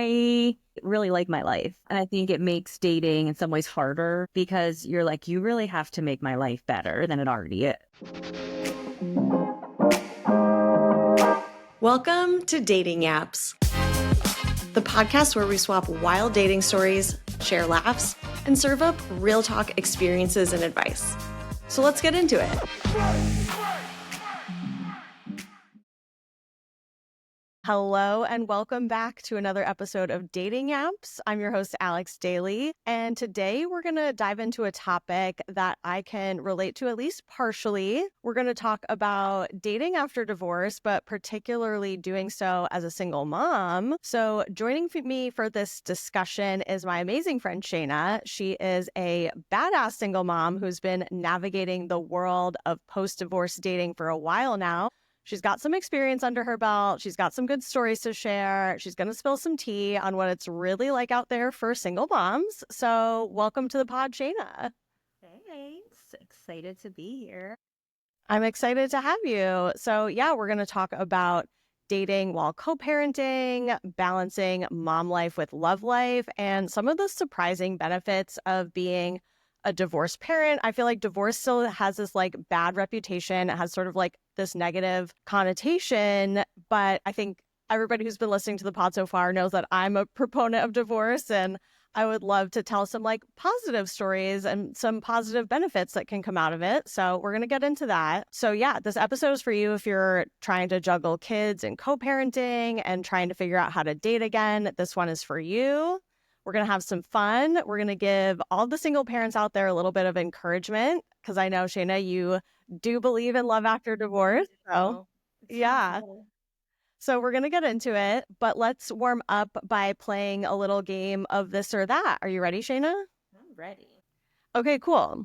I really like my life. And I think it makes dating in some ways harder because you're like, you really have to make my life better than it already is. Welcome to Dating Apps, the podcast where we swap wild dating stories, share laughs, and serve up real talk experiences and advice. So let's get into it. Hello and welcome back to another episode of Dating Apps. I'm your host, Alex Daly, and today we're going to dive into a topic that I can relate to at least partially. We're going to talk about dating after divorce, but particularly doing so as a single mom. So joining me for this discussion is my amazing friend, Shana. She is a badass single mom who's been navigating the world of post-divorce dating for a while now. She's got some experience under her belt. She's got some good stories to share. She's going to spill some tea on what it's really like out there for single moms. So welcome to the pod, Shana. Thanks. Excited to be here. I'm excited to have you. So yeah, we're going to talk about dating while co-parenting, balancing mom life with love life, and some of the surprising benefits of being a divorced parent. I feel like divorce still has this like bad reputation. It has sort of like this negative connotation, but I think everybody who's been listening to the pod so far knows that I'm a proponent of divorce, and I would love to tell some like positive stories and some positive benefits that can come out of it. So we're going to get into that. So yeah, this episode is for you if you're trying to juggle kids and co-parenting and trying to figure out how to date again. This one is for you. We're going to have some fun. We're going to give all the single parents out there a little bit of encouragement because I know, Shana, you do believe in love after divorce. So yeah. So we're going to get into it, but let's warm up by playing a little game of this or that. Are you ready, Shana? I'm ready. Okay, cool.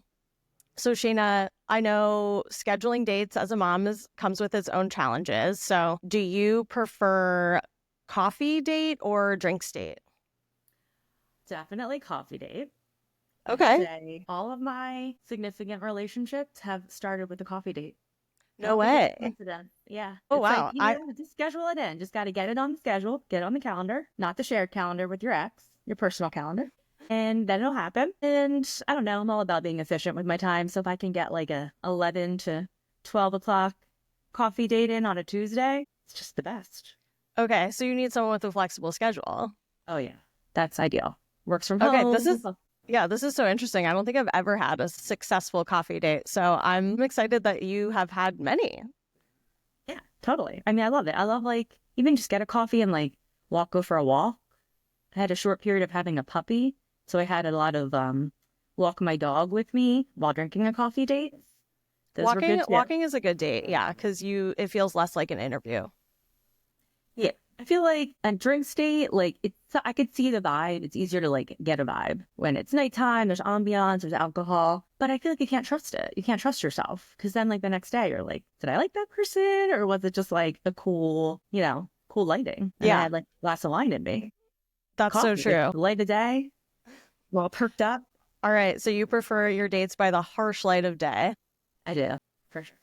So Shana, I know scheduling dates as a mom comes with its own challenges. So do you prefer coffee date or drinks date? Definitely coffee date. Okay. All of my significant relationships have started with a coffee date. No way. Coincidence. Yeah. Oh, It's wow. like, just schedule it in. Just got to get it on the schedule, get it on the calendar, not the shared calendar with your ex, your personal calendar. And then it'll happen. And I don't know, I'm all about being efficient with my time. So if I can get like a 11 to 12 o'clock coffee date in on a Tuesday, it's just the best. Okay. So you need someone with a flexible schedule. Oh, yeah. That's ideal. Works from home. Okay. This is so interesting. I don't think I've ever had a successful coffee date. So I'm excited that you have had many. Yeah, totally. I mean, I love it. I love like even just get a coffee and like go for a walk. I had a short period of having a puppy. So I had a lot of walk my dog with me while drinking a coffee date. Walking is a good date. Yeah. Because it feels less like an interview. Yeah. I feel like a drink state, like I could see the vibe. It's easier to like get a vibe when it's nighttime, there's ambiance, there's alcohol, but I feel like you can't trust it. You can't trust yourself because then like the next day you're like, did I like that person? Or was it just like a cool lighting? And I had like a glass of wine in me. That's Coffee, so true. Light of day, well perked up. All right. So you prefer your dates by the harsh light of day? I do, for sure.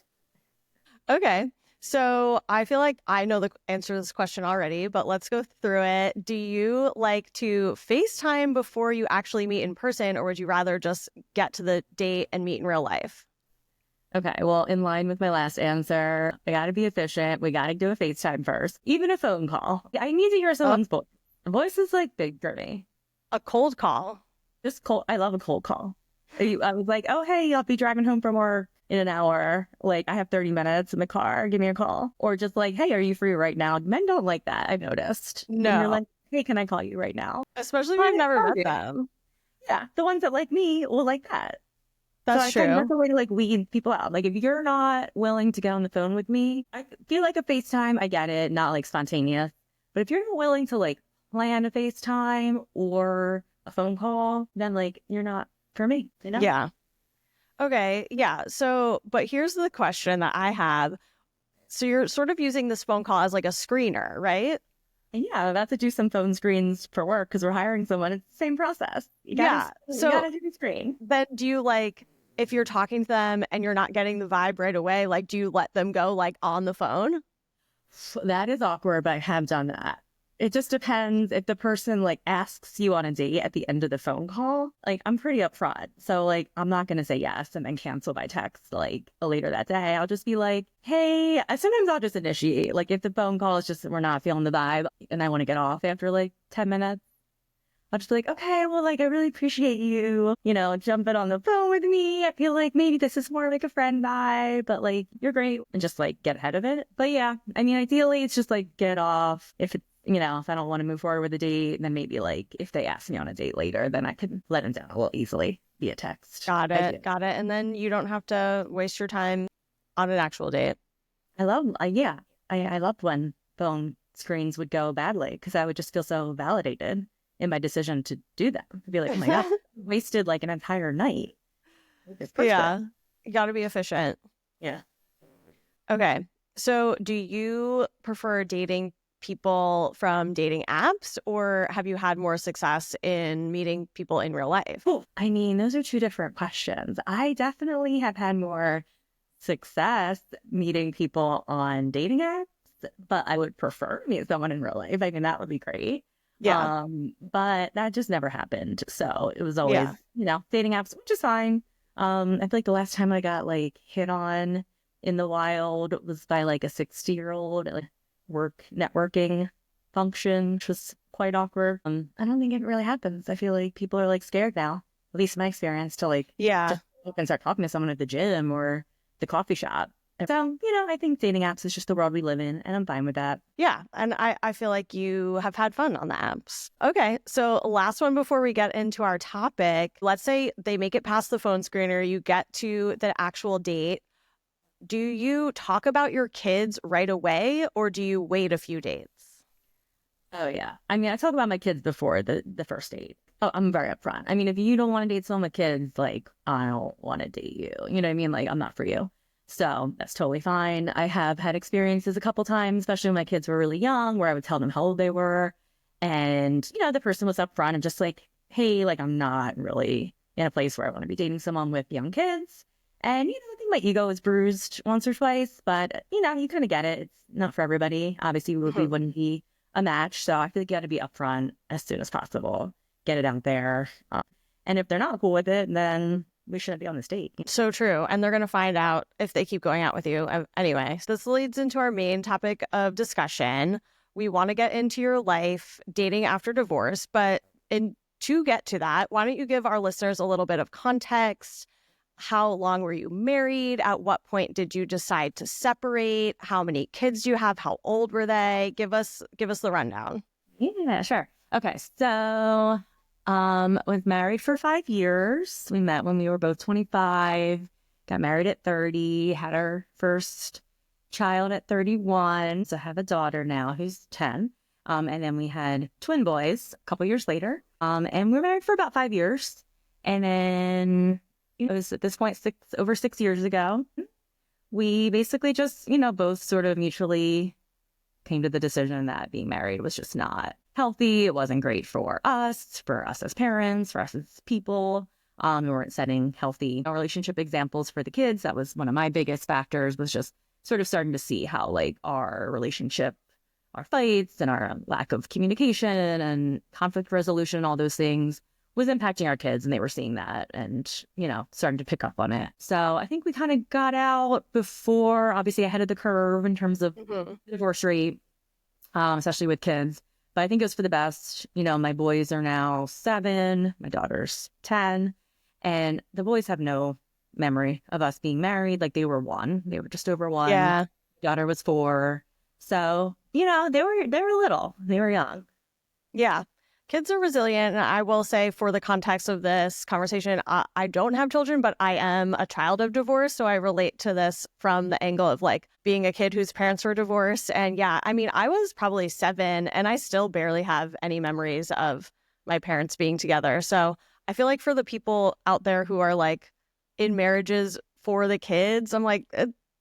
Okay. So I feel like I know the answer to this question already, but let's go through it. Do you like to FaceTime before you actually meet in person, or would you rather just get to the date and meet in real life? Okay, well, in line with my last answer, I got to be efficient. We got to do a FaceTime first, even a phone call. I need to hear someone's voice. The voice is like big for me. A cold call? Just cold. I love a cold call. I was like, oh, hey, I'll be driving home from work in an hour. Like, I have 30 minutes in the car. Give me a call. Or just like, hey, are you free right now? Men don't like that, I've noticed. No. And you're like, hey, can I call you right now? Especially if you've never met them. Yeah. The ones that like me will like that. That's true. That's a way to like weed people out. Like, if you're not willing to get on the phone with me, I feel like a FaceTime, I get it, not like spontaneous. But if you're not willing to like plan a FaceTime or a phone call, then like you're not for me, you know? Yeah. Okay. Yeah. So, but here's the question that I have. So you're sort of using this phone call as like a screener, right? And yeah, I'm about to do some phone screens for work because we're hiring someone. It's the same process. You gotta do the screen. Then do you like, if you're talking to them and you're not getting the vibe right away, like, do you let them go like on the phone? That is awkward, but I have done that. It just depends if the person like asks you on a date at the end of the phone call. Like I'm pretty upfront. So like I'm not gonna say yes and then cancel by text like later that day. I'll just be like, hey, sometimes I'll just initiate. Like if the phone call is just we're not feeling the vibe and I want to get off after like 10 minutes. I'll just be like, okay, well, like, I really appreciate you, jumping on the phone with me. I feel like maybe this is more like a friend vibe, but like, you're great. And just like get ahead of it. But yeah, I mean, ideally, it's just like get off. If it's, if I don't want to move forward with a date, then maybe like if they ask me on a date later, then I could let them down a little easily via text. Got it. Got it. And then you don't have to waste your time on an actual date. Yeah, I loved when phone screens would go badly because I would just feel so validated in my decision to do that. I'd be like, oh my God, wasted like an entire night. Yeah, you got to be efficient. Yeah. Okay. So do you prefer dating people from dating apps, or have you had more success in meeting people in real life? Oh, I mean, those are two different questions. I definitely have had more success meeting people on dating apps, but I would prefer to meet someone in real life. I mean, that would be great. Yeah. But that just never happened. So it was always, dating apps, which is fine. I feel like the last time I got like hit on in the wild was by like a 60-year-old like work networking function, which was quite awkward. I don't think it really happens. I feel like people are like scared now, at least my experience, to like just and start talking to someone at the gym or the coffee shop. So, I think dating apps is just the world we live in, and I'm fine with that. Yeah. And I feel like you have had fun on the apps. Okay. So last one before we get into our topic, let's say they make it past the phone screener, you get to the actual date. Do you talk about your kids right away, or do you wait a few dates? Oh, yeah. I mean, I talk about my kids before the first date. Oh, I'm very upfront. I mean, if you don't want to date someone with kids, like, I don't want to date you. You know what I mean? Like, I'm not for you. So that's totally fine. I have had experiences a couple times, especially when my kids were really young, where I would tell them how old they were. And, the person was upfront and just like, hey, like, I'm not really in a place where I want to be dating someone with young kids. And, I think my ego is bruised once or twice, but, you kind of get it. It's not for everybody. Obviously, we wouldn't be a match. So I feel like you got to be upfront as soon as possible. Get it out there. And if they're not cool with it, then we shouldn't be on this date. So true. And they're going to find out if they keep going out with you. Anyway, this leads into our main topic of discussion. We want to get into your life dating after divorce. But to get to that, why don't you give our listeners a little bit of context? How long were you married? At what point did you decide to separate? How many kids do you have? How old were they? Give us the rundown. Yeah, sure. Okay. So was married for 5 years. We met when we were both 25, got married at 30, had our first child at 31. So I have a daughter now who's 10. And then we had twin boys a couple years later. And we were married for about 5 years. And then it was at this point over 6 years ago. We basically just, both sort of mutually came to the decision that being married was just not healthy. It wasn't great for us as parents, for us as people. We weren't setting healthy relationship examples for the kids. That was one of my biggest factors, was just sort of starting to see how like our relationship, our fights and our lack of communication and conflict resolution, all those things was impacting our kids, and they were seeing that and, starting to pick up on it. So I think we kind of got out before, obviously ahead of the curve in terms of the divorce rate, especially with kids. But I think it was for the best. My boys are now 7, my daughter's 10, and the boys have no memory of us being married. Like they were 1, they were just over 1. Yeah. Daughter was 4. So, they were little, they were young. Yeah. Kids are resilient. And I will say, for the context of this conversation, I don't have children, but I am a child of divorce. So I relate to this from the angle of like being a kid whose parents were divorced. And yeah, I mean, I was probably 7 and I still barely have any memories of my parents being together. So I feel like for the people out there who are like in marriages for the kids, I'm like,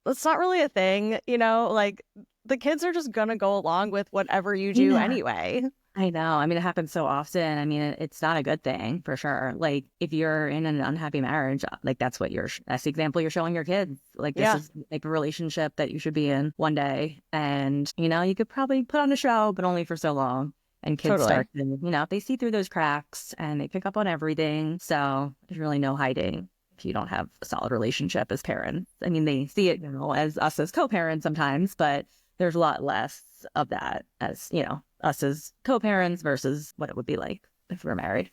it's not really a thing, like the kids are just going to go along with whatever you do anyway. I know. I mean, it happens so often. I mean, it's not a good thing for sure. Like, if you're in an unhappy marriage, like that's the example you're showing your kids. Like, this Yeah, is like a relationship that you should be in one day. And, you could probably put on a show, but only for so long. And kids totally. start to, they see through those cracks and they pick up on everything. So there's really no hiding if you don't have a solid relationship as parents. I mean, they see it, as us as co-parents sometimes, but there's a lot less of that as, us as co-parents versus what it would be like if we were married.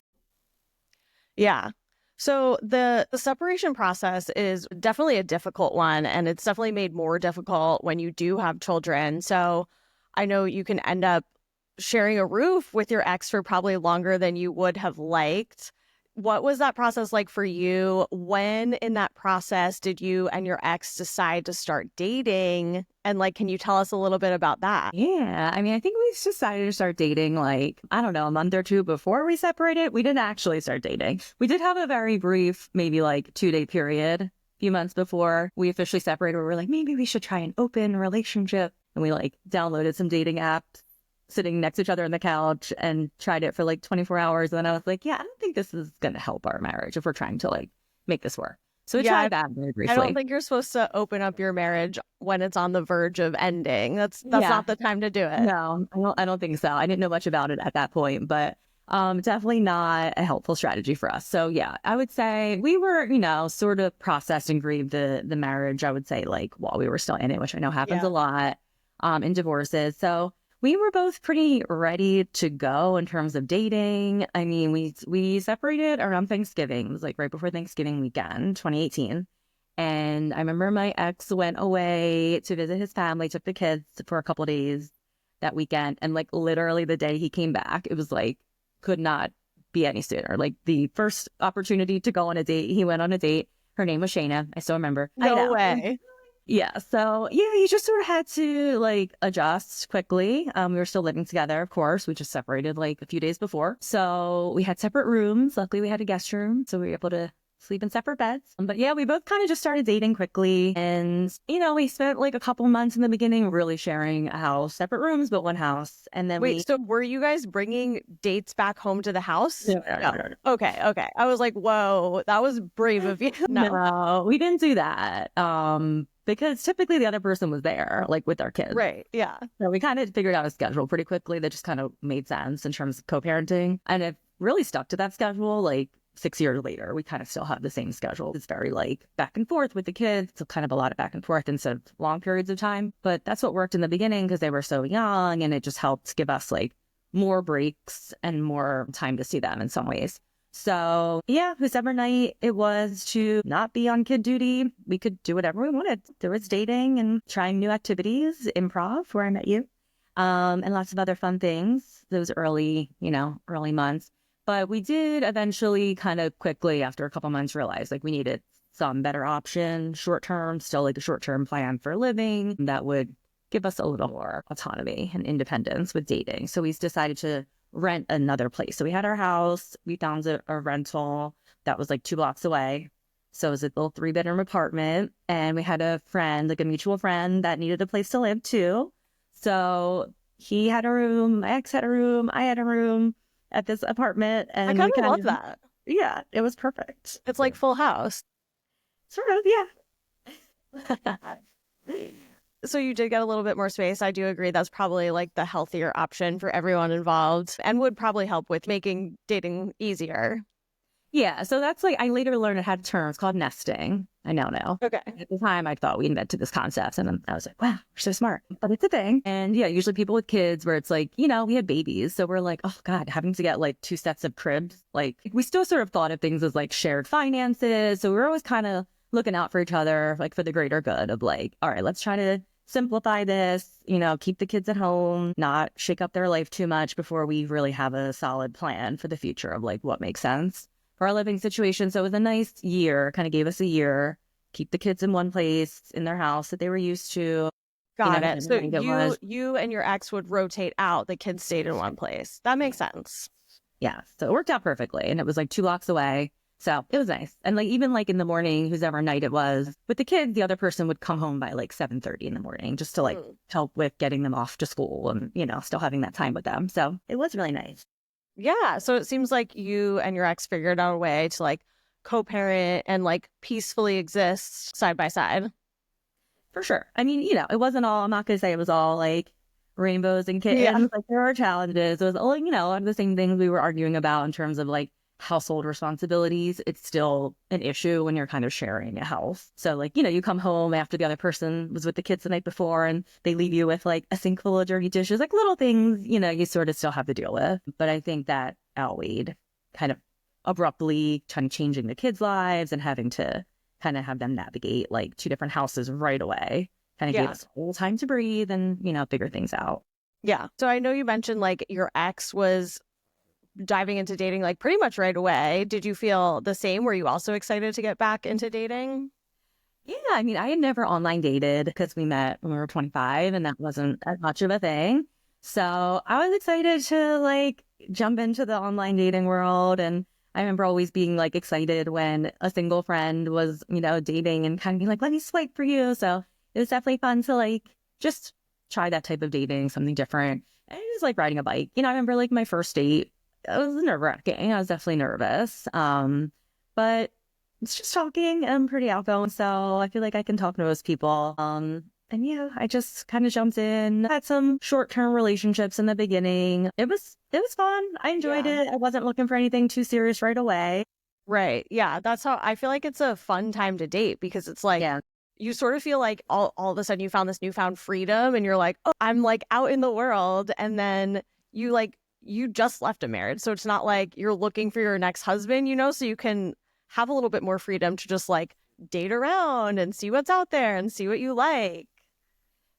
Yeah. So the separation process is definitely a difficult one, and it's definitely made more difficult when you do have children. So I know you can end up sharing a roof with your ex for probably longer than you would have liked. What was that process like for you? When in that process did you and your ex decide to start dating? And like, can you tell us a little bit about that? Yeah. I mean, I think we decided to start dating like, I don't know, a month or two before we separated. We didn't actually start dating. We did have a very brief, maybe like 2-day period, a few months before we officially separated, where we were like, maybe we should try an open relationship. And we like downloaded some dating apps, sitting next to each other on the couch, and tried it for like 24 hours. And then I was like, yeah, I don't think this is going to help our marriage if we're trying to like make this work. So we Yeah, tried that very I don't briefly. think you're supposed to open up your marriage when it's on the verge of ending. That's Yeah. not the time to do it. No, I don't think so. I didn't know much about it at that point, but definitely not a helpful strategy for us. So yeah, I would say we were, sort of processed and grieved the marriage, I would say, like while we were still in it, which I know happens a Yeah. lot in divorces. So we were both pretty ready to go in terms of dating. I mean, we separated around Thanksgiving. It was like right before Thanksgiving weekend, 2018. And I remember my ex went away to visit his family, took the kids for a couple of days that weekend. And like literally the day he came back, it was like, could not be any sooner. Like the first opportunity to go on a date, he went on a date. Her name was Shana. I still remember. I No know. way. Yeah. So yeah, you just sort of had to like adjust quickly. We were still living together, of course. We just separated like a few days before. So we had separate rooms. Luckily we had a guest room. So we were able to sleep in separate beds. But yeah, we both kind of just started dating quickly. And, we spent like a couple months in the beginning really sharing a house, separate rooms, but one house. And then Wait, so were you guys bringing dates back home to the house? no, no, no, no, no. Okay, okay. I was like, whoa, that was brave of you. No. No, we didn't do that. Because typically the other person was there, like with our kids. Right. Yeah. So we kind of figured out a schedule pretty quickly that just kind of made sense in terms of co-parenting. And it really stuck to that schedule. Like 6 years later, we kind of still have the same schedule. It's very like back and forth with the kids. So kind of a lot of back and forth instead of long periods of time. But that's what worked in the beginning because they were so young, and it just helped give us like more breaks and more time to see them in some ways. So yeah, December night, it was to not be on kid duty. We could do whatever we wanted. There was dating and trying new activities, improv, where I met you, and lots of other fun things. Those early months. But we did eventually kind of quickly after a couple months realize like we needed some better option, short term, still like a short term plan for living that would give us a little more autonomy and independence with dating. So we decided to rent another place. So we had our house, we found a rental that was like 2 blocks away. So it was a little 3-bedroom apartment. And we had a friend, like a mutual friend that needed a place to live too. So he had a room, my ex had a room, I had a room at this apartment. I And kind we of kind love of, that. yeah, it was perfect. It's like Full House. Sort of, yeah. So you did get a little bit more space. I do agree that's probably like the healthier option for everyone involved and would probably help with making dating easier. Yeah, so that's like I later learned it had a term. It's called nesting. I now know. Okay. At the time, I thought we invented this concept, and then I was like, "Wow, we're so smart!" But it's a thing. And yeah, usually people with kids, where it's like, we had babies, so we're like, "Oh God, having to get like 2 sets of cribs." Like we still sort of thought of things as like shared finances, so we were always kind of looking out for each other, like for the greater good of like, all right, let's try to simplify this, keep the kids at home, not shake up their life too much before we really have a solid plan for the future of like what makes sense for our living situation. So it was a nice year, kind of gave us a year, keep the kids in one place in their house that they were used to. Got it. So It was, you and your ex would rotate out. The kids stayed in one place. That makes sense. yeah. So it worked out perfectly. And it was like 2 blocks away. So it was nice. And like even like in the morning, whoever night it was with the kids, the other person would come home by like 7:30 in the morning just to like help with getting them off to school and, still having that time with them. So it was really nice. Yeah. So it seems like you and your ex figured out a way to like co-parent and like peacefully exist side by side. For sure. I mean, it wasn't all, I'm not going to say it was all like rainbows and kittens. Yeah. Like there were challenges. It was all, the same things we were arguing about in terms of like household responsibilities. It's still an issue when you're kind of sharing a house. So like, you come home after the other person was with the kids the night before and they leave you with like a sink full of dirty dishes, like little things, you sort of still have to deal with. But I think that outweighed kind of abruptly kind of changing the kids' lives and having to kind of have them navigate like two different houses right away. Kind of gave us a little time to breathe and, figure things out. Yeah. So I know you mentioned like your ex was diving into dating like pretty much right away. Did you feel the same? Were you also excited to get back into dating? Yeah, I mean, I had never online dated because we met when we were 25 and that wasn't as much of a thing. So I was excited to like jump into the online dating world. And I remember always being like excited when a single friend was, dating and kind of being like, let me swipe for you. So it was definitely fun to like just try that type of dating, something different. And it was like riding a bike. I remember like my first date, it was nerve-wracking. I was definitely nervous. But it's just talking. I'm pretty outgoing, so I feel like I can talk to most people. And yeah, I just kind of jumped in. Had some short-term relationships in the beginning. It was fun. I enjoyed it. I wasn't looking for anything too serious right away. Right. Yeah. That's how I feel like it's a fun time to date because it's like you sort of feel like all of a sudden you found this newfound freedom and you're like, oh, I'm like out in the world. And then you just left a marriage. So it's not like you're looking for your next husband, so you can have a little bit more freedom to just like date around and see what's out there and see what you like.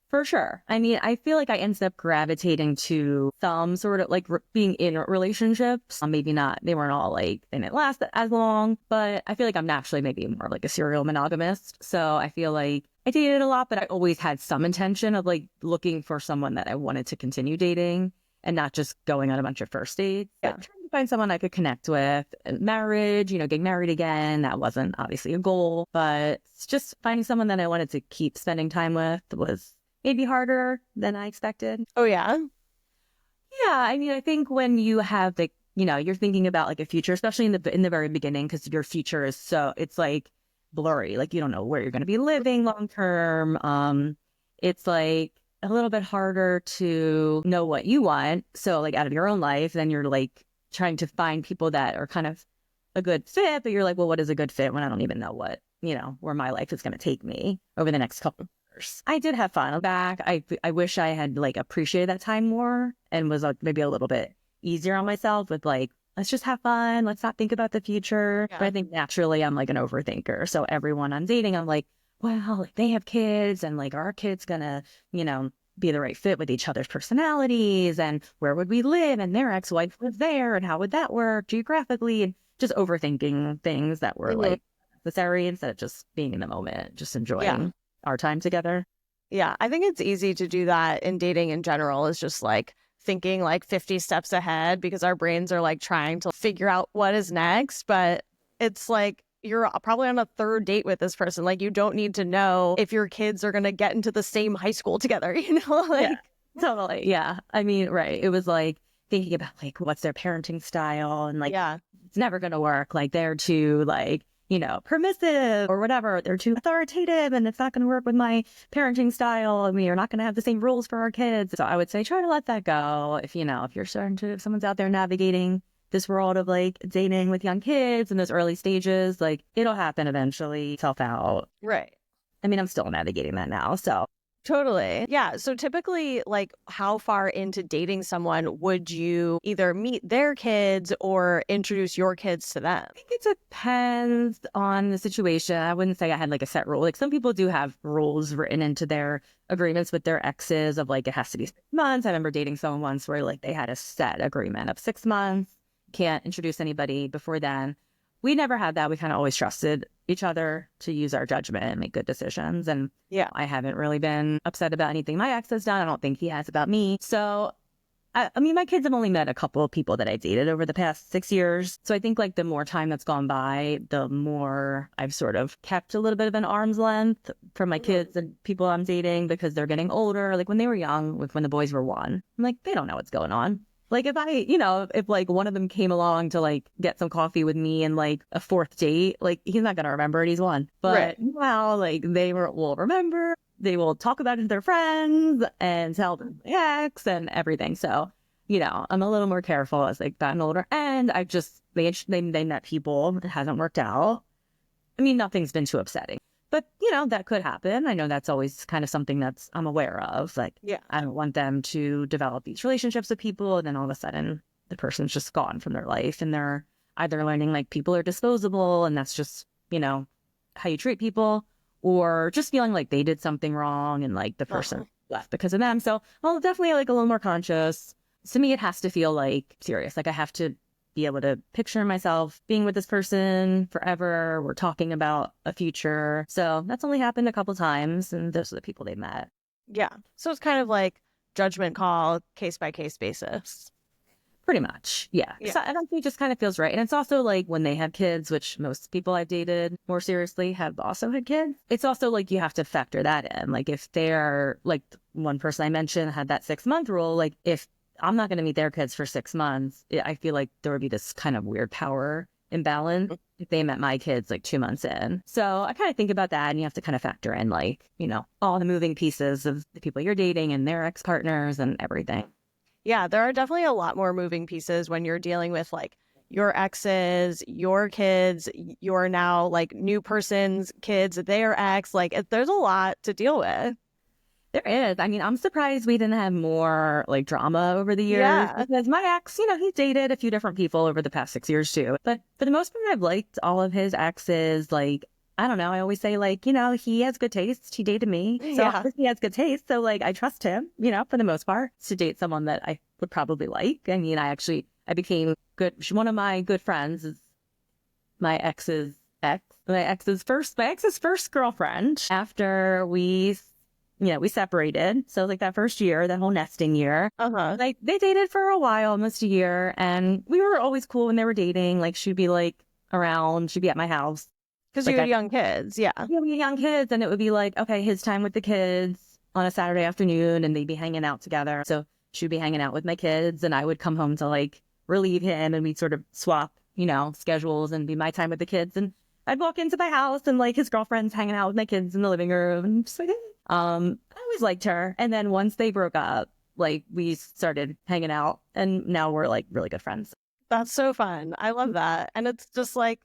For sure. I mean, I feel like I ended up gravitating to some sort of like being in relationships. Maybe not, they weren't all like, they didn't last as long, but I feel like I'm naturally maybe more like a serial monogamist. So I feel like I dated a lot, but I always had some intention of like looking for someone that I wanted to continue dating and not just going on a bunch of first dates. Yeah. But trying to find someone I could connect with. Marriage, getting married again, that wasn't obviously a goal, but just finding someone that I wanted to keep spending time with was maybe harder than I expected. Oh, yeah? Yeah. I mean, I think when you have like, you're thinking about like a future, especially in the very beginning, because your future is it's like blurry. Like you don't know where you're going to be living long term. It's like a little bit harder to know what you want. So like out of your own life, then you're like trying to find people that are kind of a good fit, but you're like, well, what is a good fit when I don't even know what, where my life is going to take me over the next couple. I did have fun back. I wish I had like appreciated that time more and was like maybe a little bit easier on myself with like, let's just have fun. Let's not think about the future. Yeah. But I think naturally I'm like an overthinker. So everyone I'm dating, I'm like, well, like, they have kids and like our kid's gonna, be the right fit with each other's personalities and where would we live and their ex-wife was there and how would that work geographically and just overthinking things that were like necessary instead of just being in the moment, just enjoying our time together. Yeah, I think it's easy to do that in dating in general, is just like thinking like 50 steps ahead because our brains are like trying to figure out what is next. But it's like you're probably on a third date with this person. Like you don't need to know if your kids are going to get into the same high school together, like totally. Yeah. I mean, right. It was like thinking about like what's their parenting style and like it's never going to work. Like they're too like permissive or whatever. They're too authoritative and it's not going to work with my parenting style. I mean, you're not going to have the same rules for our kids. So I would say try to let that go. If you're starting to, if someone's out there navigating this world of like dating with young kids in those early stages, like it'll happen eventually, self out. Right. I mean, I'm still navigating that now. So totally. Yeah. So typically, like, how far into dating someone would you either meet their kids or introduce your kids to them? I think it depends on the situation. I wouldn't say I had like a set rule. Like some people do have rules written into their agreements with their exes of like it has to be 6 months. I remember dating someone once where like they had a set agreement of 6 months. Can't introduce anybody before then. We never had that. We kind of always trusted each other to use our judgment and make good decisions. And I haven't really been upset about anything my ex has done. I don't think he has about me. So I mean, my kids have only met a couple of people that I dated over the past 6 years. So I think like the more time that's gone by, the more I've sort of kept a little bit of an arm's length from my kids and people I'm dating because they're getting older. Like when they were young, like when the boys were one, I'm like, they don't know what's going on. Like if if like one of them came along to like get some coffee with me and like a fourth date, like he's not going to remember it. He's one. But well, like will remember. They will talk about it to their friends and tell their ex and everything. So, I'm a little more careful as they've gotten older. And I've just, they met people. It hasn't worked out. I mean, nothing's been too upsetting. But, that could happen. I know that's always kind of something that's I'm aware of. Like, Yeah. I don't want them to develop these relationships with people. And then all of a sudden, the person's just gone from their life. And they're either learning like people are disposable and that's just, how you treat people, or just feeling like they did something wrong and like the person left because of them. So I'll definitely like a little more conscious. To me, it has to feel like serious. Like I have to be able to picture myself being with this person forever. We're talking about a future. So that's only happened a couple times, and those are the people they met. Yeah. So it's kind of like judgment call, case by case basis. Pretty much. Yeah. So I don't think it just kind of feels right. And it's also like when they have kids, which most people I've dated more seriously have also had kids. It's also like you have to factor that in. Like if they're like one person I mentioned had that 6-month rule, like if I'm not going to meet their kids for 6 months, I feel like there would be this kind of weird power imbalance if they met my kids like 2 months in. So I kind of think about that, and you have to kind of factor in like, all the moving pieces of the people you're dating and their ex-partners and everything. Yeah, there are definitely a lot more moving pieces when you're dealing with like your exes, your kids, your now like new person's kids, their ex. Like there's a lot to deal with. There is. I mean, I'm surprised we didn't have more like drama over the years because my ex, he dated a few different people over the past 6 years too. But for the most part, I've liked all of his exes. Like, I don't know. I always say like, he has good taste. He dated me. So he has good taste. So like, I trust him, for the most part to date someone that I would probably like. I mean, I became good. One of my good friends is my ex's ex, my ex's first girlfriend after we separated. So like that first year, that whole nesting year, like they dated for a while, almost a year. And we were always cool when they were dating. Like she'd be like around, she'd be at my house. Because you had young kids, yeah. Yeah, we had young kids, and it would be like, okay, his time with the kids on a Saturday afternoon, and they'd be hanging out together. So she'd be hanging out with my kids, and I would come home to like relieve him, and we'd sort of swap, schedules, and be my time with the kids. And I'd walk into my house, and like his girlfriend's hanging out with my kids in the living room, and just like, I always liked her. And then once they broke up, like we started hanging out, and now we're like really good friends. That's so fun. I love that, and it's just like.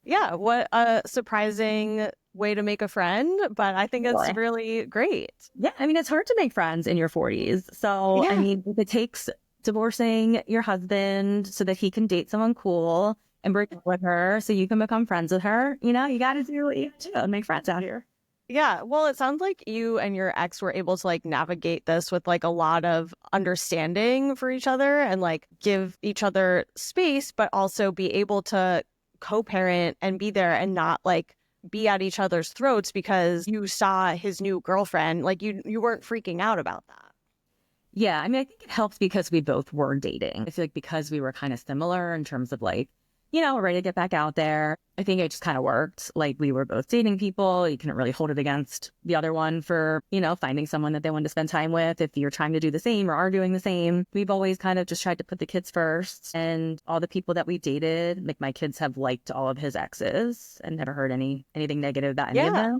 Yeah, what a surprising way to make a friend, but I think it's really great. Yeah, I mean, it's hard to make friends in your 40s. So, I mean, if it takes divorcing your husband so that he can date someone cool and break up with her so you can become friends with her, you got to do what you got to do and make friends out here. Yeah, well, it sounds like you and your ex were able to like navigate this with like a lot of understanding for each other and like give each other space, but also be able to co-parent and be there and not like be at each other's throats because you saw his new girlfriend. Like you weren't freaking out about that. Yeah, I mean, I think it helps because we both were dating. I feel like because we were kind of similar in terms of like, we're ready to get back out there. I think it just kind of worked. Like we were both dating people. You couldn't really hold it against the other one for, finding someone that they wanted to spend time with if you're trying to do the same or are doing the same. We've always kind of just tried to put the kids first, and all the people that we dated, like my kids have liked all of his exes and never heard anything negative about any of them.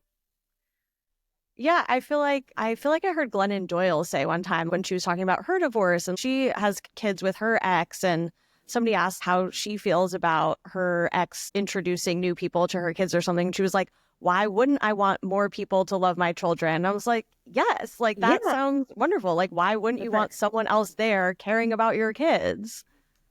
Yeah, I feel like I heard Glennon Doyle say one time when she was talking about her divorce, and she has kids with her ex, and somebody asked how she feels about her ex introducing new people to her kids or something. She was like, why wouldn't I want more people to love my children? And I was like, yes, like that sounds wonderful. Like, why wouldn't you want someone else there caring about your kids?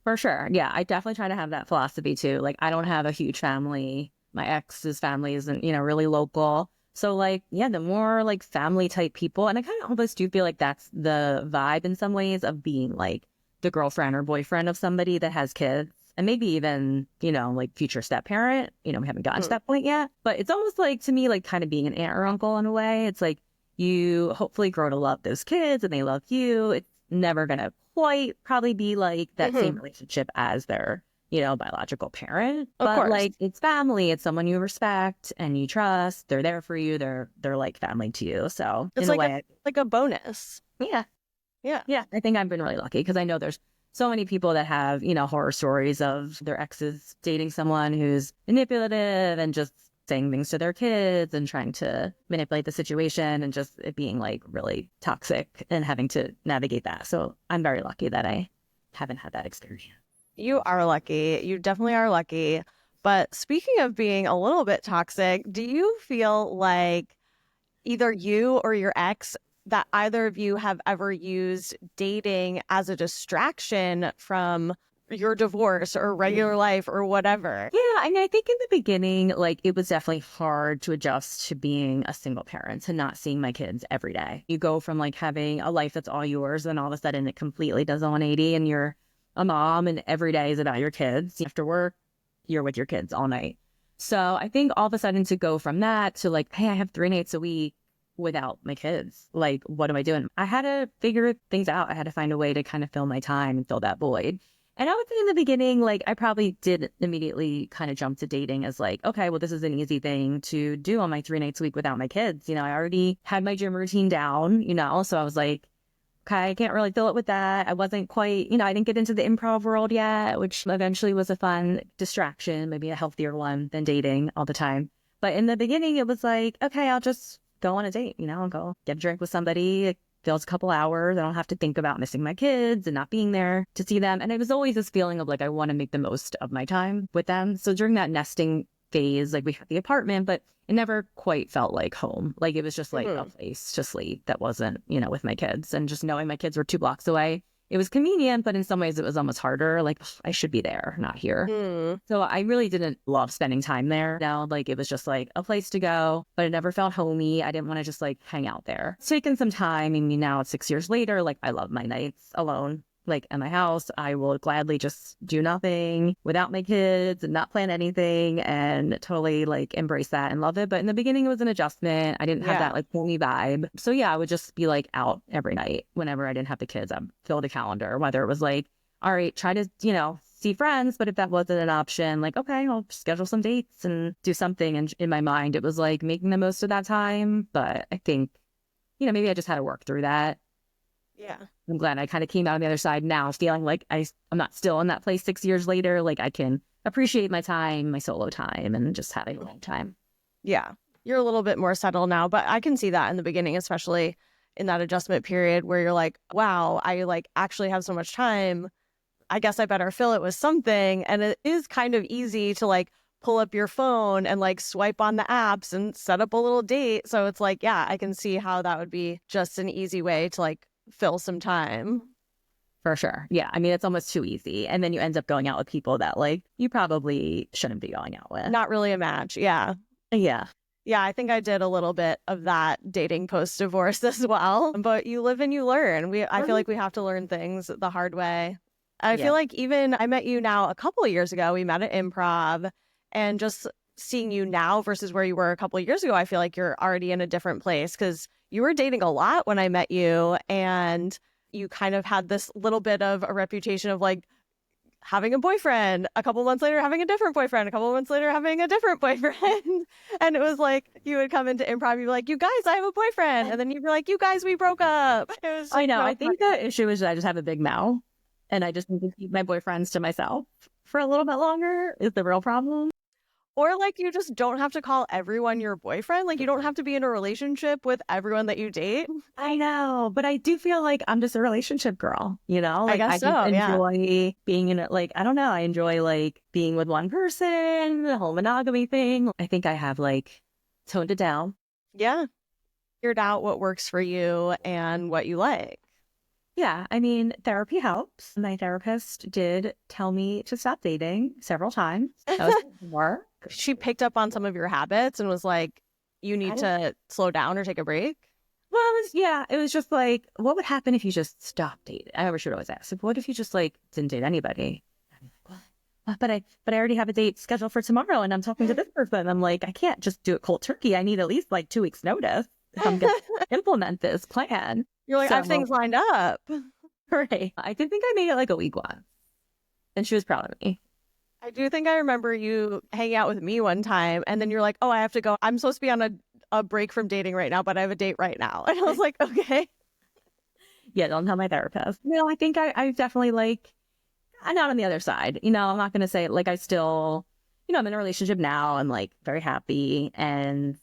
For sure. Yeah, I definitely try to have that philosophy too. Like, I don't have a huge family. My ex's family isn't, really local. So like, yeah, the more like family type people, and I kind of almost do feel like that's the vibe in some ways of being like the girlfriend or boyfriend of somebody that has kids, and maybe even, like future step parent. We haven't gotten to that point yet, but it's almost like to me, like kind of being an aunt or uncle in a way. It's like you hopefully grow to love those kids and they love you. It's never going to quite probably be like that Mhm. same relationship as their, biological parent. Of But course. like it's family, it's someone you respect and you trust. They're there for you. They're like family to you. So It's in a like way, a bonus. yeah, Yeah. yeah. I think I've been really lucky because I know there's so many people that have, horror stories of their exes dating someone who's manipulative and just saying things to their kids and trying to manipulate the situation and just it being like really toxic and having to navigate that. So I'm very lucky that I haven't had that experience. You are lucky. You definitely are lucky. But speaking of being a little bit toxic, do you feel like either you or your ex, that either of you have ever used dating as a distraction from your divorce or regular life or whatever? Yeah, I mean, I think in the beginning, like it was definitely hard to adjust to being a single parent and not seeing my kids every day. You go from like having a life that's all yours, and all of a sudden it completely does a 180 and you're a mom and every day is about your kids. After work, you're with your kids all night. So I think all of a sudden to go from that to like, hey, I have 3 nights a week without my kids. Like, what am I doing? I had to figure things out. I had to find a way to kind of fill my time and fill that void. And I would say in the beginning, like I probably did immediately kind of jump to dating as like, okay, well, this is an easy thing to do on my 3 nights a week without my kids. I already had my gym routine down, so I was like, okay, I can't really fill it with that. I wasn't quite, I didn't get into the improv world yet, which eventually was a fun distraction, maybe a healthier one than dating all the time. But in the beginning, it was like, okay, I'll just go on a date, I'll go get a drink with somebody. It fills a couple hours. I don't have to think about missing my kids and not being there to see them. And it was always this feeling of like, I want to make the most of my time with them. So during that nesting phase, like we had the apartment, but it never quite felt like home. Like it was just like a place to sleep that wasn't, with my kids. And just knowing my kids were 2 blocks away, it was convenient, but in some ways it was almost harder. Like I should be there, not here. Mm. So I really didn't love spending time there. Now, like it was just like a place to go, but it never felt homey. I didn't want to just like hang out there. It's taken some time. I mean, now it's 6 years later. Like I love my nights alone. Like at my house, I will gladly just do nothing without my kids and not plan anything and totally like embrace that and love it. But in the beginning, it was an adjustment. I didn't have that like homey vibe. So yeah, I would just be like out every night whenever I didn't have the kids. I'd fill the calendar, whether it was like, all right, try to, see friends. But if that wasn't an option, like, okay, I'll schedule some dates and do something. And in my mind, it was like making the most of that time. But I think, maybe I just had to work through that. Yeah. I'm glad I kind of came out on the other side now, feeling like I'm not still in that place 6 years later. Like I can appreciate my time, my solo time, and just having a long time. Yeah. You're a little bit more settled now, but I can see that in the beginning, especially in that adjustment period where you're like, wow, I like actually have so much time. I guess I better fill it with something. And it is kind of easy to like pull up your phone and like swipe on the apps and set up a little date. So it's like, yeah, I can see how that would be just an easy way to like fill some time. For sure. Yeah. I mean, it's almost too easy. And then you end up going out with people that like you probably shouldn't be going out with. Not really a match. Yeah. Yeah. Yeah, I think I did a little bit of that dating post-divorce as well. But you live and you learn. I feel like we have to learn things the hard way. I feel like even I met you now a couple of years ago. We met at improv, and just seeing you now versus where you were a couple of years ago, I feel like you're already in a different place because you were dating a lot when I met you, and you kind of had this little bit of a reputation of like having a boyfriend, a couple months later having a different boyfriend, a couple months later having a different boyfriend. And it was like you would come into improv, you'd be like, you guys, I have a boyfriend. And then you'd be like, you guys, we broke up. It was I know. so I think the issue is that I just have a big mouth and I just need to keep my boyfriends to myself for a little bit longer is the real problem. Or like you just don't have to call everyone your boyfriend. Like you don't have to be in a relationship with everyone that you date. I know, but I do feel like I'm just a relationship girl, Like guess I so, just yeah. enjoy being in it. Like, I don't know. I enjoy like being with one person, the whole monogamy thing. I think I have like toned it down. Yeah. Figured out what works for you and what you like. Yeah, I mean, therapy helps. My therapist did tell me to stop dating several times. That was work. She picked up on some of your habits and was like, you need to slow down or take a break. Well, it was just like, what would happen if you just stopped dating? I remember she would always ask, like, what if you just like didn't date anybody? I'm like, what? But I already have a date scheduled for tomorrow and I'm talking to this person. I'm like, I can't just do it cold turkey. I need at least like 2 weeks notice if I'm going to implement this plan. You're like, I have things lined up. Right. I did think I made it like a week once, and she was proud of me. I do think I remember you hanging out with me one time, and then you're like, "Oh, I have to go. I'm supposed to be on a break from dating right now, but I have a date right now." And I was like, "Okay." Yeah, don't tell my therapist. I think I definitely like, I'm not on the other side. I'm not going to say like I still, I'm in a relationship now. I'm like very happy and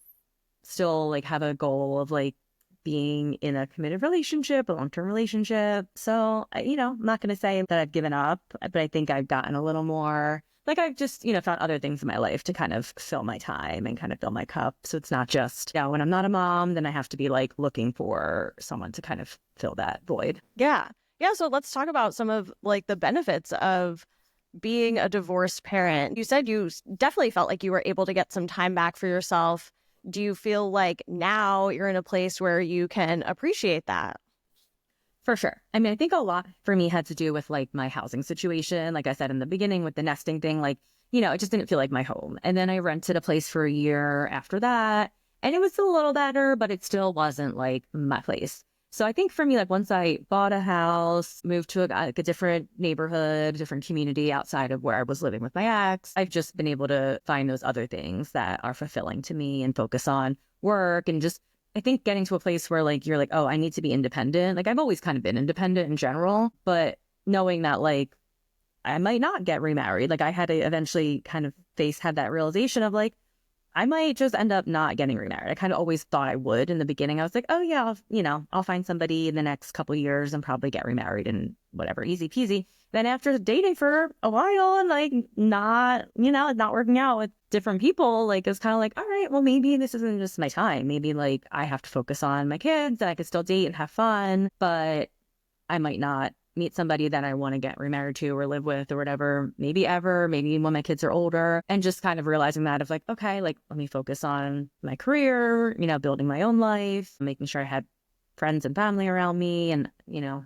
still like have a goal of like being in a committed relationship, a long-term relationship. So, I'm not going to say that I've given up, but I think I've gotten a little more like I've just, found other things in my life to kind of fill my time and kind of fill my cup. So it's not just, when I'm not a mom, then I have to be like looking for someone to kind of fill that void. Yeah. Yeah. So let's talk about some of like the benefits of being a divorced parent. You said you definitely felt like you were able to get some time back for yourself. Do you feel like now you're in a place where you can appreciate that? For sure. I mean, I think a lot for me had to do with like my housing situation. Like I said in the beginning with the nesting thing, like, it just didn't feel like my home. And then I rented a place for a year after that. And it was a little better, but it still wasn't like my place. So I think for me, like once I bought a house, moved to like a different neighborhood, different community outside of where I was living with my ex, I've just been able to find those other things that are fulfilling to me and focus on work and just I think getting to a place where like you're like, oh, I need to be independent. Like I've always kind of been independent in general, but knowing that like I might not get remarried, like I had to eventually kind of had that realization of like, I might just end up not getting remarried. I kind of always thought I would in the beginning. I was like, oh yeah, I'll find somebody in the next couple of years and probably get remarried and whatever, easy peasy. Then after dating for a while and like not working out with different people, like it's kind of like, all right, well maybe this isn't just my time. Maybe like I have to focus on my kids and I could still date and have fun, but I might not meet somebody that I want to get remarried to or live with or whatever, maybe ever, maybe when my kids are older. And just kind of realizing that of like, okay, like let me focus on my career, building my own life, making sure I had friends and family around me and,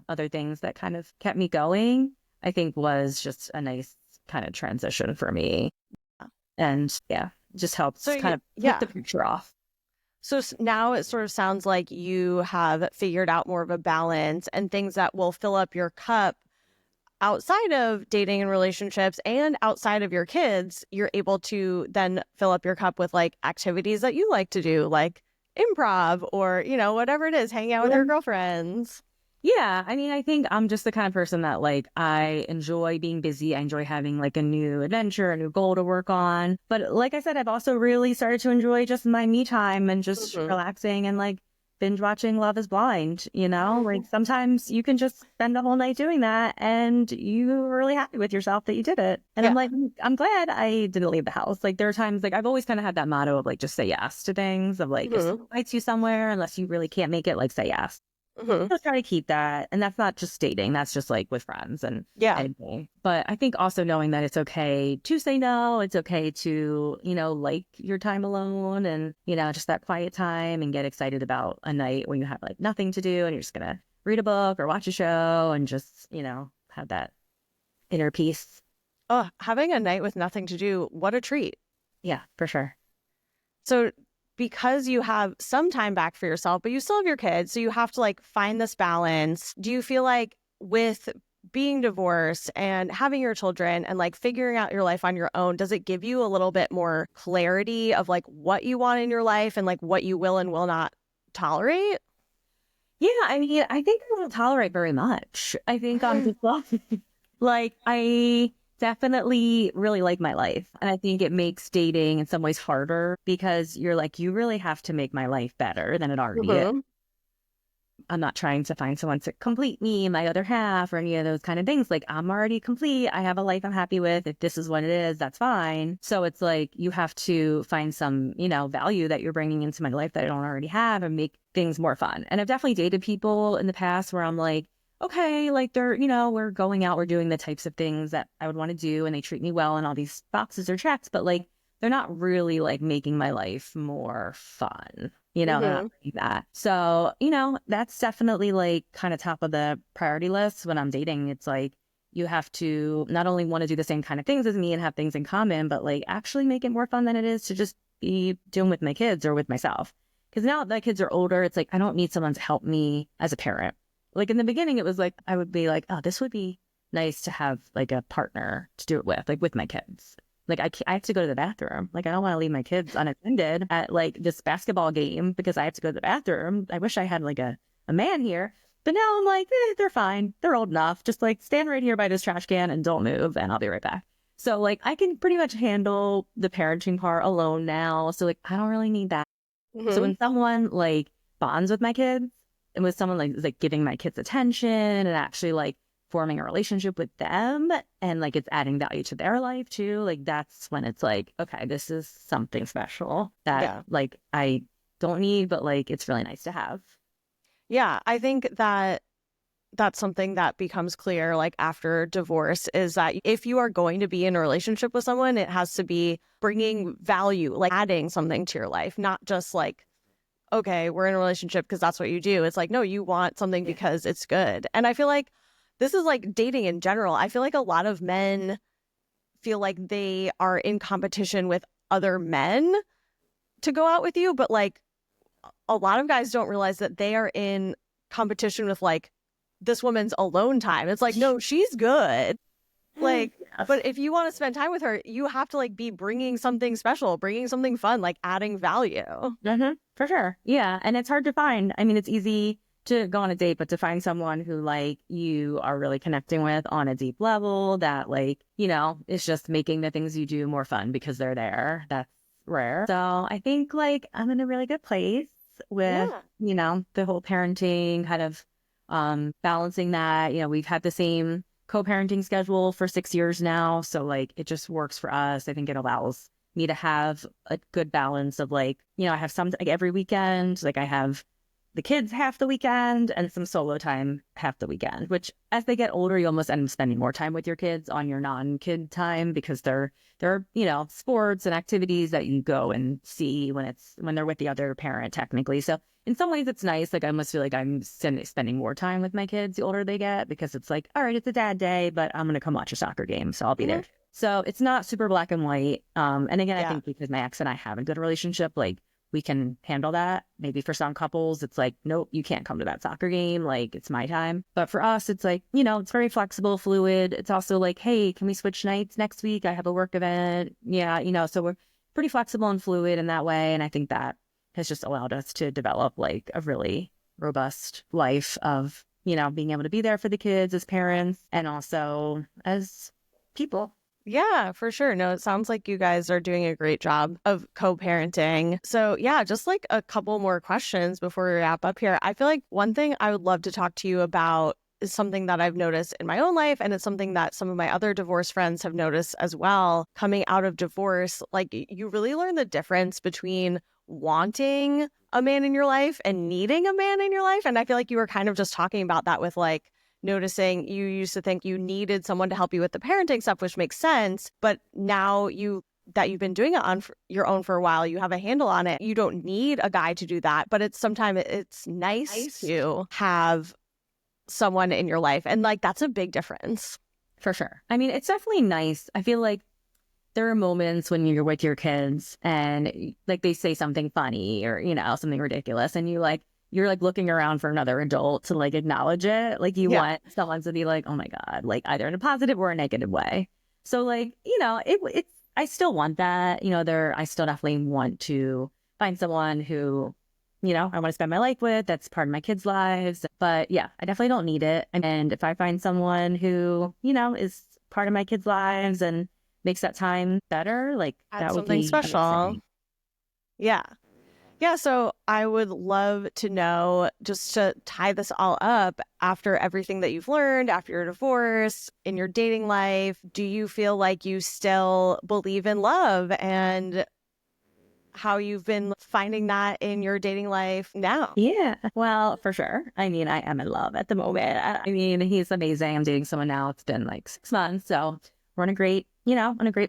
other things that kind of kept me going, I think was just a nice kind of transition for me. And yeah, just helps kind of take the picture off. So now it sort of sounds like you have figured out more of a balance and things that will fill up your cup outside of dating and relationships and outside of your kids. You're able to then fill up your cup with like activities that you like to do, like improv or, whatever it is, hanging out with your girlfriends. Yeah, I mean, I think I'm just the kind of person that like I enjoy being busy. I enjoy having like a new adventure, a new goal to work on. But like I said, I've also really started to enjoy just my me time and just relaxing and like binge watching Love is Blind, Like sometimes you can just spend a whole night doing that and you're really happy with yourself that you did it. And I'm like, I'm glad I didn't leave the house. Like there are times like I've always kind of had that motto of like just say yes to things of like if someone invites you somewhere, unless you really can't make it, like say yes. I'll try to keep that. And that's not just dating. That's just like with friends and anything. But I think also knowing that it's okay to say no. It's okay to, like your time alone and, just that quiet time and get excited about a night when you have like nothing to do and you're just going to read a book or watch a show and just, have that inner peace. Oh, having a night with nothing to do. What a treat. Yeah, for sure. So because you have some time back for yourself, but you still have your kids, so you have to like find this balance. Do you feel like with being divorced and having your children and like figuring out your life on your own, does it give you a little bit more clarity of like what you want in your life and like what you will and will not tolerate? Yeah, I mean, I think I won't tolerate very much. I think I'm just like I definitely really like my life. And I think it makes dating in some ways harder because you're like, you really have to make my life better than it already is. I'm not trying to find someone to complete me, my other half, or any of those kind of things. Like I'm already complete. I have a life I'm happy with. If this is what it is, that's fine. So it's like you have to find some, value that you're bringing into my life that I don't already have and make things more fun. And I've definitely dated people in the past where I'm like, okay, like they're, we're going out, we're doing the types of things that I would want to do and they treat me well and all these boxes are checked, but like they're not really like making my life more fun, they're not like that. So, that's definitely like kind of top of the priority list when I'm dating. It's like you have to not only want to do the same kind of things as me and have things in common, but like actually make it more fun than it is to just be doing with my kids or with myself. Because now that my kids are older, it's like I don't need someone to help me as a parent. Like in the beginning, it was like, I would be like, oh, this would be nice to have like a partner to do it with, like with my kids. Like I have to go to the bathroom. Like I don't want to leave my kids unattended at like this basketball game because I have to go to the bathroom. I wish I had like a man here. But now I'm like, they're fine. They're old enough. Just like stand right here by this trash can and don't move and I'll be right back. So like I can pretty much handle the parenting part alone now. So like I don't really need that. So Hmm. when someone like bonds with my kids and with someone like is like giving my kids attention and actually like forming a relationship with them and like it's adding value to their life too, like that's when it's like, okay, this is something special that Yeah. like I don't need, but like it's really nice to have. Yeah. I think that that's something that becomes clear like after divorce is that if you are going to be in a relationship with someone, it has to be bringing value, like adding something to your life, not just like, okay, we're in a relationship because that's what you do. It's like, no, you want something Yeah. because it's good. And I feel like this is like dating in general. I feel like a lot of men feel like they are in competition with other men to go out with you, but like a lot of guys don't realize that they are in competition with like this woman's alone time. It's like, no, she's good. Like, Yes. but if you want to spend time with her, you have to like be bringing something special, bringing something fun, like adding value. For sure. Yeah. And it's hard to find. I mean, it's easy to go on a date, but to find someone who like you are really connecting with on a deep level that like, is just making the things you do more fun because they're there. That's rare. So I think like I'm in a really good place with, Yeah. the whole parenting kind of balancing that. We've had the same co-parenting schedule for 6 years now. So like it just works for us. I think it allows me to have a good balance of like, I have some like every weekend, like I have the kids half the weekend and some solo time half the weekend, which as they get older, you almost end up spending more time with your kids on your non-kid time because there are, sports and activities that you go and see when they're with the other parent technically. So in some ways it's nice. Like I almost feel like I'm spending more time with my kids the older they get because it's like, all right, it's a dad day, but I'm going to come watch a soccer game. So I'll be Mhm. there. So it's not super black and white. And again, I Yeah. think because my ex and I have a good relationship, like we can handle that. Maybe for some couples, it's like, nope, you can't come to that soccer game. Like it's my time. But for us, it's like, it's very flexible, fluid. It's also like, hey, can we switch nights next week? I have a work event. Yeah, so we're pretty flexible and fluid in that way. And I think that has just allowed us to develop like a really robust life of, being able to be there for the kids as parents and also as people. Yeah, for sure. No, it sounds like you guys are doing a great job of co-parenting. So, yeah, just like a couple more questions before we wrap up here. I feel like one thing I would love to talk to you about is something that I've noticed in my own life, and it's something that some of my other divorce friends have noticed as well. Coming out of divorce, like you really learn the difference between wanting a man in your life and needing a man in your life. And I feel like you were kind of just talking about that with like noticing you used to think you needed someone to help you with the parenting stuff, which makes sense. But now you've been doing it on your own for a while, you have a handle on it. You don't need a guy to do that, but it's nice to have someone in your life. And like, that's a big difference. For sure. I mean, it's definitely nice. I feel like there are moments when you're with your kids and like they say something funny or, something ridiculous and you're like looking around for another adult to like acknowledge it. Like you Yeah. want someone to be like, oh my God, like either in a positive or a negative way. So like, it's, I still want that, I still definitely want to find someone who, I want to spend my life with. That's part of my kids' lives. But yeah, I definitely don't need it. And if I find someone who, is part of my kids' lives and makes that time better, like Add that would something be special. amazing. Yeah. Yeah, so I would love to know, just to tie this all up, after everything that you've learned, after your divorce, in your dating life, do you feel like you still believe in love and how you've been finding that in your dating life now? Yeah, well, for sure. I mean, I am in love at the moment. I mean, he's amazing. I'm dating someone now. It's been like 6 months. So we're on a great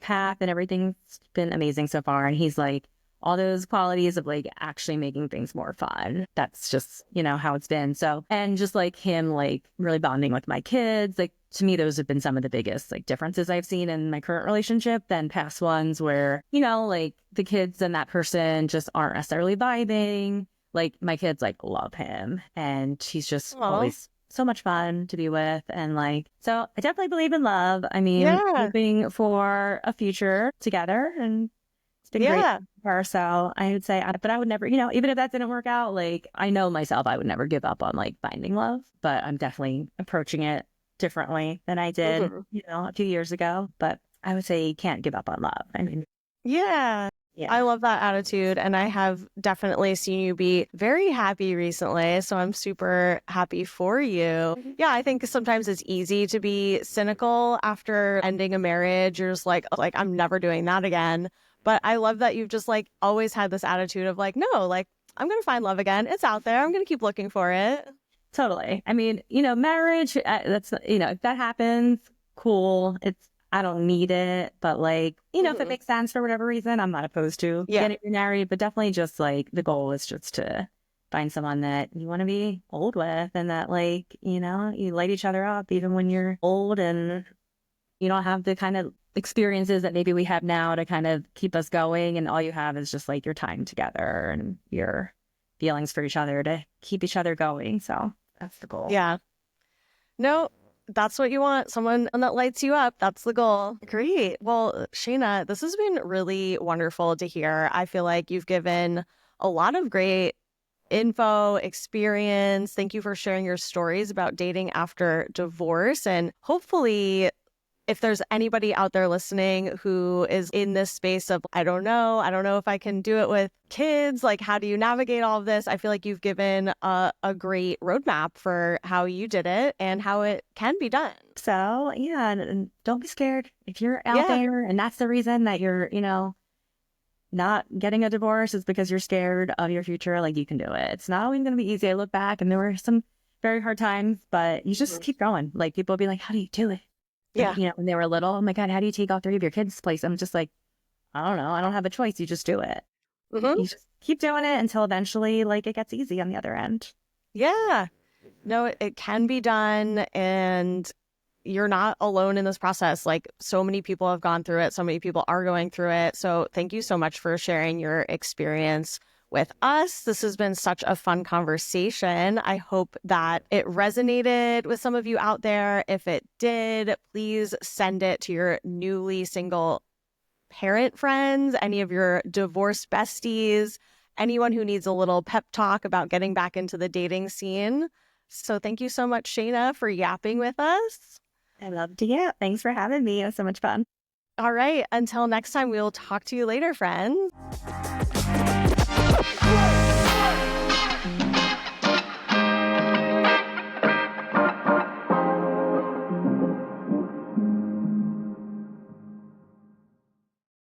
path and everything's been amazing so far. And he's like all those qualities of like actually making things more fun. That's just, how it's been. So, and just like him, like really bonding with my kids, like to me, those have been some of the biggest like differences I've seen in my current relationship than past ones where, like the kids and that person just aren't necessarily vibing. Like my kids like love him and he's just Oh, always so much fun to be with. And like, so I definitely believe in love. I mean, Yeah. hoping for a future together, and it's been great Yeah. for her. So I would say, but I would never, even if that didn't work out, like I know myself, I would never give up on like finding love, but I'm definitely approaching it differently than I did, Mhm. a few years ago. But I would say you can't give up on love. I mean, Yeah. yeah, I love that attitude. And I have definitely seen you be very happy recently. So I'm super happy for you. Yeah, I think sometimes it's easy to be cynical after ending a marriage. You're just like, I'm never doing that again. But I love that you've just like always had this attitude of like, no, like I'm going to find love again. It's out there. I'm going to keep looking for it. totally. I mean, marriage, that's, if that happens, cool. I don't need it, but like, if it Mhm. makes sense for whatever reason, I'm not opposed to Yeah. getting married, but definitely just like the goal is just to find someone that you want to be old with and that like, you light each other up even when you're old and you don't have the kind of experiences that maybe we have now to kind of keep us going. And all you have is just like your time together and your feelings for each other to keep each other going. So that's the goal. Yeah. No, that's what you want. Someone that lights you up. That's the goal. Great. Well, Shana, this has been really wonderful to hear. I feel like you've given a lot of great info, experience. Thank you for sharing your stories about dating after divorce. And hopefully, if there's anybody out there listening who is in this space of, I don't know if I can do it with kids, like how do you navigate all of this? I feel like you've given a great roadmap for how you did it and how it can be done. So yeah, and don't be scared if you're out Yeah. there and that's the reason that you're, not getting a divorce is because you're scared of your future. Like you can do it. It's not always going to be easy. I look back and there were some very hard times, but you just Mhm. keep going. Like people will be like, how do you do it? Yeah. When they were little, oh my God, how do you take all three of your kids to place? I'm just like, I don't know. I don't have a choice. You just do it. Hmm. You just keep doing it until eventually like it gets easy on the other end. Yeah. No, it can be done. And you're not alone in this process. Like so many people have gone through it. So many people are going through it. So thank you so much for sharing your experience with us. This has been such a fun conversation. I hope that it resonated with some of you out there. If it did, please send it to your newly single parent friends, any of your divorced besties, anyone who needs a little pep talk about getting back into the dating scene. So thank you so much, Shana, for yapping with us. I love to get. Thanks for having me. It was so much fun. All right. Until next time, we'll talk to you later, friends.